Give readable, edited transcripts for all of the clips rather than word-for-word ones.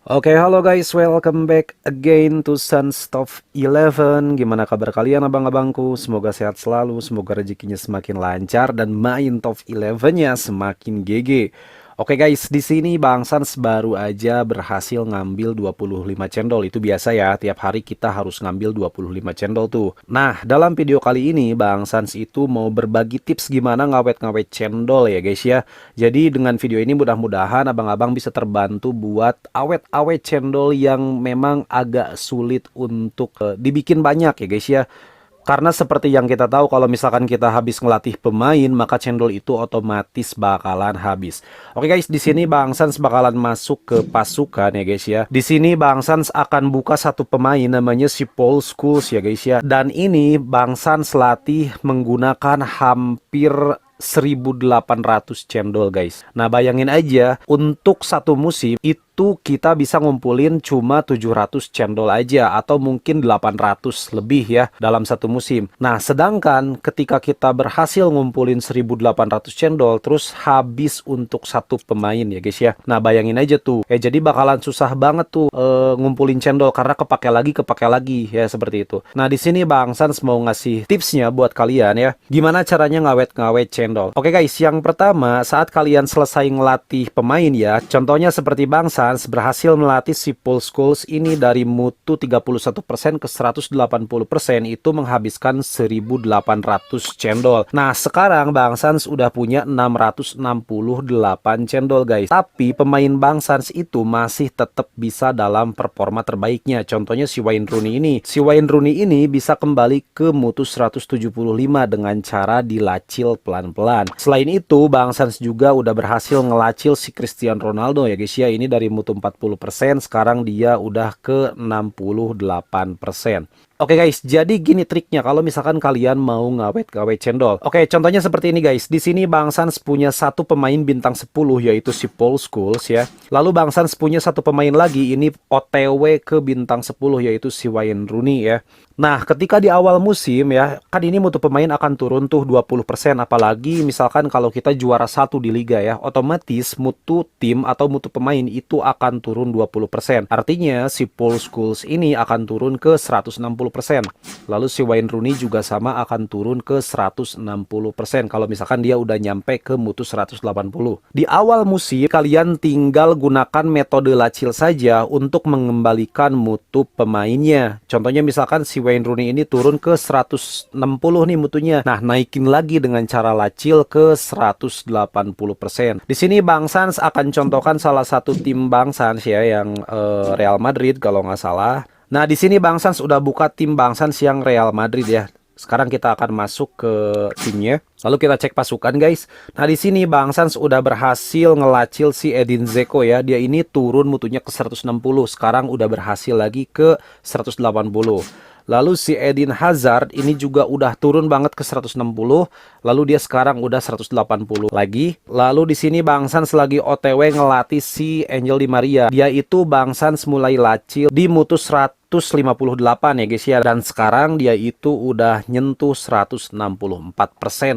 Oke, halo guys, welcome back again to Sunstop 11. Gimana kabar kalian abang-abangku? Semoga sehat selalu, semoga rezekinya semakin lancar dan main top 11-nya semakin GG. Oke guys, di sini Bang Sans baru aja berhasil ngambil 25 cendol. Itu biasa ya, tiap hari kita harus ngambil 25 cendol tuh. Nah, dalam video kali ini Bang Sans itu mau berbagi tips gimana ngawet-ngawet cendol ya guys ya. Jadi dengan video ini mudah-mudahan abang-abang bisa terbantu buat awet-awet cendol yang memang agak sulit untuk dibikin banyak ya guys ya. Karena seperti yang kita tahu kalau misalkan kita habis ngelatih pemain, maka cendol itu otomatis bakalan habis. Oke guys, di sini Bang Sans bakalan masuk ke pasukan ya guys ya. Di sini Bang Sans akan buka satu pemain namanya si Paul Scholes ya guys ya. Dan ini Bang Sans latih menggunakan hampir 1.800 cendol guys. Nah bayangin aja untuk satu musim itu kita bisa ngumpulin cuma 700 cendol aja atau mungkin 800 lebih ya dalam satu musim. Nah sedangkan ketika kita berhasil ngumpulin 1.800 cendol terus habis untuk satu pemain ya guys ya. Nah bayangin aja tuh jadi bakalan susah banget tuh ngumpulin cendol karena kepake lagi ya seperti itu. Nah di sini Bang Sans mau ngasih tipsnya buat kalian ya. Gimana caranya ngawet-ngawet cendol. Oke guys, yang pertama saat kalian selesai ngelatih pemain ya, contohnya seperti Bang Sans berhasil melatih si Paul Scholes ini dari mutu 31% ke 180% itu menghabiskan 1.800 cendol. Nah sekarang Bang Sans udah punya 668 cendol guys. Tapi pemain Bang Sans itu masih tetap bisa dalam performa terbaiknya. Contohnya si Wayne Rooney ini. Si Wayne Rooney ini bisa kembali ke mutu 175 dengan cara dilacil pelan-pelan. Selain itu, Bang Sans juga udah berhasil ngelacil si Cristiano Ronaldo ya guys ya. Ini dari mutu 40%, sekarang dia udah ke 68%. Oke guys, jadi gini triknya kalau misalkan kalian mau ngawet-ngawet cendol. Oke, contohnya seperti ini guys. Di sini Bang Sans punya satu pemain bintang 10 yaitu si Paul Scholes ya. Lalu Bang Sans punya satu pemain lagi ini OTW ke bintang 10 yaitu si Wayne Rooney ya. Nah, ketika di awal musim ya, kan ini mutu pemain akan turun tuh 20%, apalagi misalkan kalau kita juara satu di liga ya, otomatis mutu tim atau mutu pemain itu akan turun 20%. Artinya si Paul Scholes ini akan turun ke 160%. Lalu si Wayne Rooney juga sama akan turun ke 160% kalau misalkan dia udah nyampe ke mutu 180. Di awal musim kalian tinggal gunakan metode lacil saja untuk mengembalikan mutu pemainnya. Contohnya misalkan si Wayne Rooney ini turun ke 160 nih mutunya. Nah, naikin lagi dengan cara lacil ke 180%. Di sini Bang Sans akan contohkan salah satu tim Bang Sans ya yang Real Madrid kalau nggak salah. Nah, di sini Bang Sans udah buka tim Bang Sans yang Real Madrid ya. Sekarang kita akan masuk ke timnya. Lalu kita cek pasukan guys. Nah di sini Bang Sans udah berhasil ngelacil si Edin Dzeko ya. Dia ini turun mutunya ke 160. Sekarang udah berhasil lagi ke 180. Lalu si Eden Hazard ini juga udah turun banget ke 160. Lalu dia sekarang udah 180 lagi. Lalu di sini Bang Sans lagi OTW ngelatih si Angel Di Maria. Dia itu Bang Sans mulai lacil di mutu 158 ya guys ya. Dan sekarang dia itu udah nyentuh 164%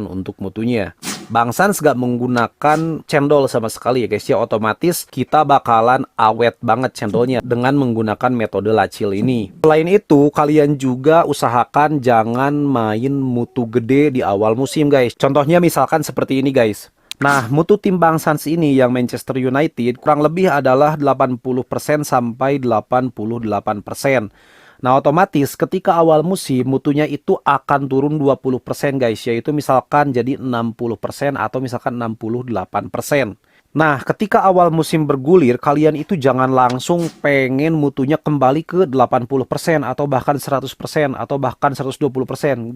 untuk mutunya. Bang Sans gak menggunakan cendol sama sekali ya guys ya. Otomatis kita bakalan awet banget cendolnya dengan menggunakan metode lacil ini. Selain itu kalian juga usahakan jangan main mutu gede di awal musim guys. Contohnya misalkan seperti ini guys. Nah, mutu tim Bang Sans ini yang Manchester United kurang lebih adalah 80% sampai 88%. Nah, otomatis ketika awal musim mutunya itu akan turun 20% guys, yaitu misalkan jadi 60% atau misalkan 68%. Nah, ketika awal musim bergulir, kalian itu jangan langsung pengen mutunya kembali ke 80% atau bahkan 100% atau bahkan 120%.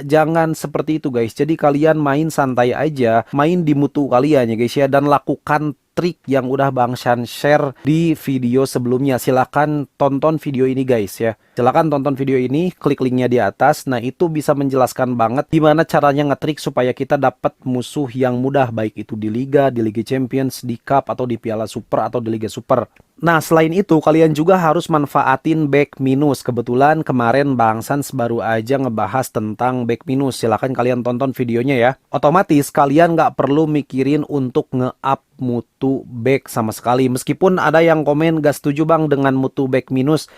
Jangan seperti itu guys. Jadi kalian main santai aja, main di mutu kalian ya guys ya, dan lakukan trik yang udah Bang Sans share di video sebelumnya. Silahkan tonton video ini guys ya. Silahkan tonton video ini, klik linknya di atas. Nah itu bisa menjelaskan banget gimana caranya ngetrik supaya kita dapat musuh yang mudah, baik itu di Liga Champions, di Cup, atau di Piala Super, atau di Liga Super. Nah selain itu kalian juga harus manfaatin back minus. Kebetulan kemarin Bang Sans baru aja ngebahas tentang back minus. Silahkan kalian tonton videonya ya. Otomatis kalian nggak perlu mikirin untuk nge-up mutu back sama sekali. Meskipun ada yang komen gak setuju bang dengan mutu back minus,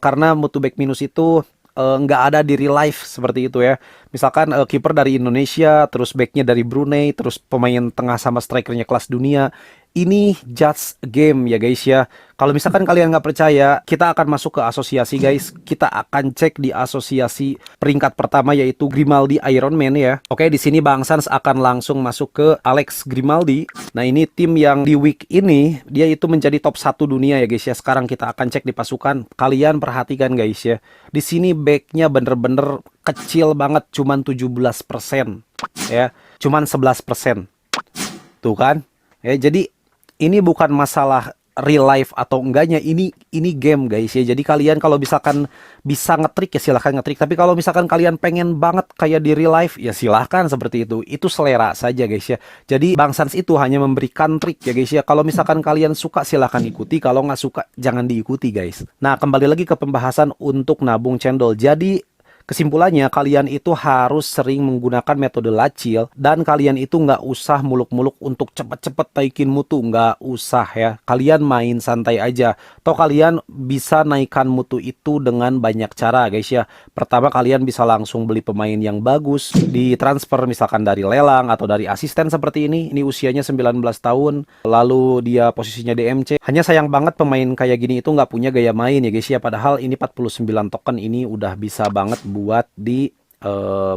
karena mutu back minus itu nggak ada di real life seperti itu ya. Misalkan kiper dari Indonesia, terus backnya dari Brunei, terus pemain tengah sama strikernya kelas dunia. Ini just game ya guys ya. Kalau misalkan kalian nggak percaya, kita akan masuk ke asosiasi guys. Kita akan cek di asosiasi peringkat pertama yaitu Grimaldi Iron Man ya. Oke, di sini Bang Sans akan langsung masuk ke Alex Grimaldi. Nah, ini tim yang di week ini dia itu menjadi top 1 dunia ya guys ya. Sekarang kita akan cek di pasukan. Kalian perhatikan guys ya. Di sini backnya bener-bener kecil banget, cuman 17% ya. Cuman 11%. Tuh kan? Ya, jadi ini bukan masalah real life atau enggaknya, ini game guys ya. Jadi kalian kalau misalkan bisa ngetrik ya silahkan ngetrik, tapi kalau misalkan kalian pengen banget kayak di real life ya silahkan seperti itu selera saja guys ya. Jadi Bang Sans itu hanya memberikan trik ya guys ya. Kalau misalkan kalian suka silahkan ikuti, kalau nggak suka jangan diikuti guys. Nah, kembali lagi ke pembahasan untuk nabung cendol. Jadi kesimpulannya, kalian itu harus sering menggunakan metode lacil dan kalian itu nggak usah muluk-muluk untuk cepet-cepet naikin mutu, nggak usah ya. Kalian main santai aja. Toh kalian bisa naikkan mutu itu dengan banyak cara guys ya. Pertama, kalian bisa langsung beli pemain yang bagus, di transfer misalkan dari lelang atau dari asisten seperti ini. Ini usianya 19 tahun, lalu dia posisinya DMC. Hanya sayang banget pemain kayak gini itu nggak punya gaya main ya guys ya. Padahal ini 49 token ini udah bisa banget buat di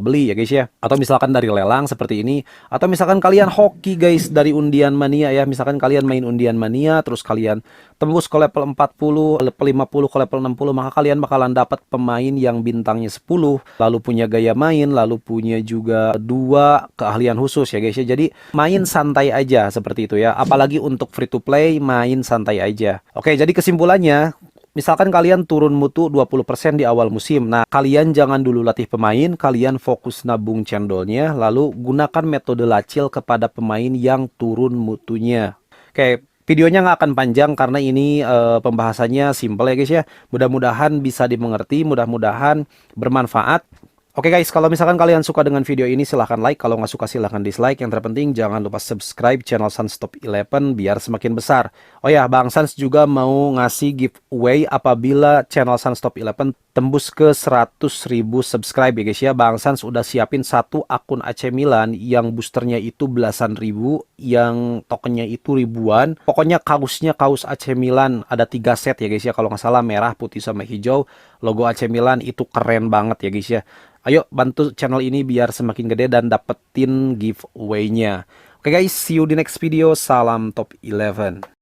beli ya guys ya. Atau misalkan dari lelang seperti ini, atau misalkan kalian hoki guys dari undian mania ya. Misalkan kalian main undian mania terus kalian tembus ke level 40, level 50, ke level 60, maka kalian bakalan dapat pemain yang bintangnya 10, lalu punya gaya main, lalu punya juga 2 keahlian khusus ya guys ya. Jadi main santai aja seperti itu ya. Apalagi untuk free to play, main santai aja. Oke, jadi kesimpulannya, misalkan kalian turun mutu 20% di awal musim. Nah, kalian jangan dulu latih pemain, kalian fokus nabung cendolnya, lalu gunakan metode lacil kepada pemain yang turun mutunya. Oke, videonya nggak akan panjang karena ini pembahasannya simple ya guys ya. Mudah-mudahan bisa dimengerti, mudah-mudahan bermanfaat. Oke guys, kalau misalkan kalian suka dengan video ini silahkan like, kalau nggak suka silahkan dislike. Yang terpenting jangan lupa subscribe channel Sunstop 11 biar semakin besar. Oh ya, Bang Sans juga mau ngasih giveaway apabila channel Sunstop 11 tembus ke 100.000 subscribe ya guys ya. Bang Sans udah siapin 1 akun AC Milan yang boosternya itu belasan ribu, yang tokennya itu ribuan. Pokoknya kaosnya kaos AC Milan ada 3 set ya guys ya, kalau nggak salah merah, putih sama hijau. Logo AC Milan itu keren banget ya guys ya. Ayo bantu channel ini biar semakin gede dan dapetin giveaway-nya. Oke guys, see you di next video. Salam top 11.